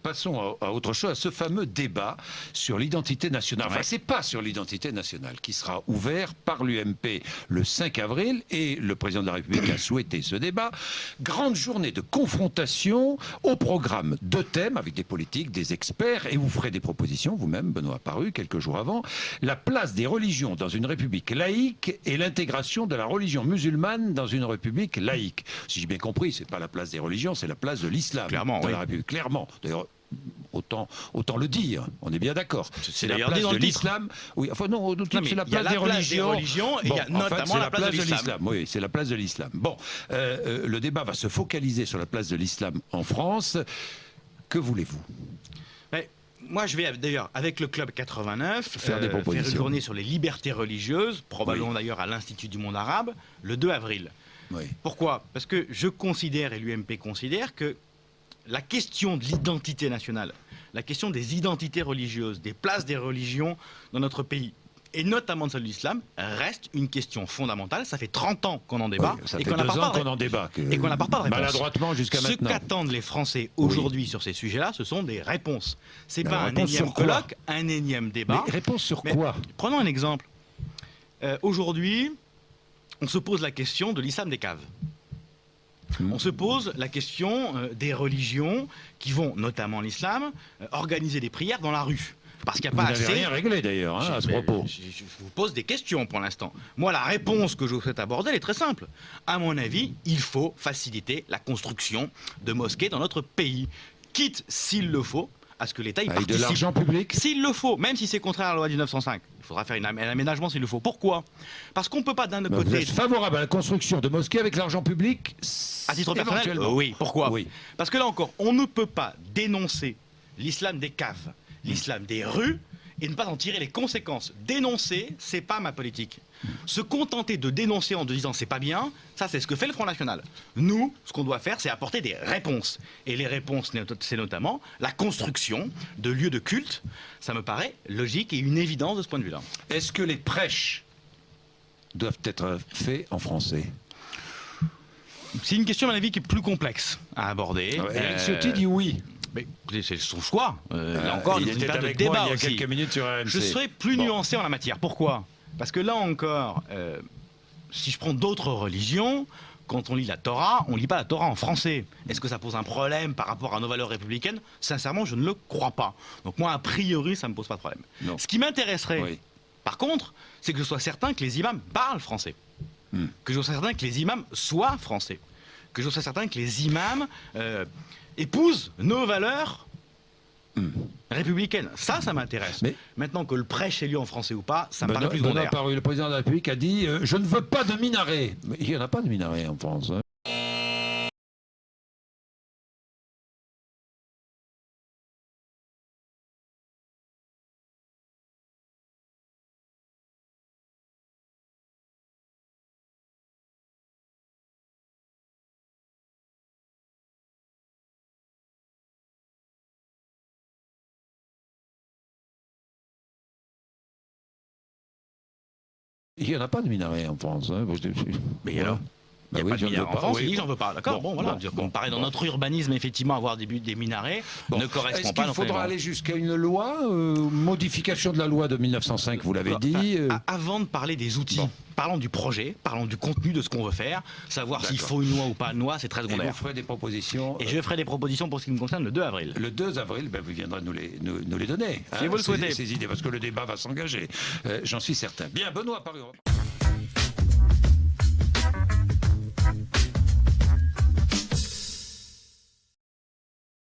Passons à autre chose, à ce fameux débat sur l'identité nationale. Enfin, c'est pas sur l'identité nationale qui sera ouvert par l'UMP le 5 avril et le président de la République a souhaité ce débat. Grande journée de confrontation au programme, 2 thèmes avec des politiques, des experts et vous ferez des propositions vous-même, Benoît Paru, quelques jours avant. La place des religions dans une république laïque et l'intégration de la religion musulmane dans une république laïque. Si j'ai bien compris, c'est pas la place des religions, c'est la place de l'islam dans la République. Clairement. D'ailleurs, autant le dire, on est bien d'accord. C'est la place de l'islam. Oui, enfin non, c'est la place des religions. Et il y a notamment la place de l'islam. Oui, c'est la place de l'islam. Bon, le débat va se focaliser sur la place de l'islam en France. Que voulez-vous? Moi, je vais d'ailleurs, avec le Club 89, faire une journée sur les libertés religieuses, probablement d'ailleurs à l'Institut du monde arabe, le 2 avril. Oui. Pourquoi? Parce que je considère, et l'UMP considère, que la question de l'identité nationale, la question des identités religieuses, des places des religions dans notre pays, et notamment de celle de l'islam, reste une question fondamentale. Ça fait 30 ans qu'on en débat. Oui, ça fait 2 ans qu'on en débat. Et qu'on n'a pas de réponse. Maladroitement jusqu'à maintenant. Ce qu'attendent les Français aujourd'hui sur ces sujets-là, ce sont des réponses. C'est pas un énième colloque, un énième débat. Mais réponse sur quoi? Prenons un exemple. Aujourd'hui, on se pose la question de l'islam des caves. On se pose la question des religions qui vont, notamment l'islam, organiser des prières dans la rue. Parce qu'il n'y a pas assez... Vous n'avez rien réglé d'ailleurs à ce propos. Je vous pose des questions pour l'instant. Moi, la réponse que je souhaite aborder, elle est très simple. À mon avis, il faut faciliter la construction de mosquées dans notre pays. Quitte, s'il le faut, à ce que l'État y participe. Avec de l'argent public? S'il le faut, même si c'est contraire à la loi 1905. Il faudra faire un aménagement s'il le faut. Pourquoi? Parce qu'on ne peut pas d'un côté... Vous êtes favorable à la construction de mosquées avec l'argent public? À titre personnel, oui. Pourquoi? Oui. Parce que là encore, on ne peut pas dénoncer l'islam des caves, l'islam des rues, et ne pas en tirer les conséquences. Dénoncer, c'est pas ma politique. Se contenter de dénoncer en disant c'est pas bien, ça c'est ce que fait le Front National. Nous, ce qu'on doit faire, c'est apporter des réponses. Et les réponses, c'est notamment la construction de lieux de culte. Ça me paraît logique et une évidence de ce point de vue-là. Est-ce que les prêches doivent être faits en français? C'est une question, à mon avis, qui est plus complexe à aborder. Éric Ciotti dit oui. Mais c'est son choix. Là encore, il était avec moi il y a quelques minutes sur RMC. Je serai plus nuancé en la matière. Pourquoi? Parce que là encore, si je prends d'autres religions, quand on lit la Torah, on ne lit pas la Torah en français. Est-ce que ça pose un problème par rapport à nos valeurs républicaines? Sincèrement, je ne le crois pas. Donc moi, a priori, ça ne me pose pas de problème. Non. Ce qui m'intéresserait, par contre, c'est que je sois certain que les imams parlent français. Que je sois certain que les imams soient français. Que je sois certain que les imams épousent nos valeurs républicaine. Ça m'intéresse. Mais maintenant que le prêche ait lieu en français ou pas, ça me paraît plus secondaire. Le président de la République a dit je ne veux pas de minaret. Mais il n'y en a pas de minaret en France. Hein. Il n'y en a pas de minaret en France. Hein. Mais alors il n'y a pas de minaret en France, il dit j'en veux pas. D'accord, bon voilà. On paraît dans notre urbanisme, effectivement, avoir des minarets ne correspond pas à notre... Est-ce qu'il faudra aller jusqu'à une loi, modification de la loi de 1905, vous l'avez dit Avant de parler des outils, parlons du projet, parlons du contenu de ce qu'on veut faire, savoir s'il faut une loi ou pas une loi, c'est très secondaire. Et vous ferez des propositions Et je ferai des propositions pour ce qui me concerne le 2 avril. Le 2 avril, vous viendrez nous les donner. Si vous le souhaitez. Ces idées, parce que le débat va s'engager. J'en suis certain. Bien, Benoît Paru.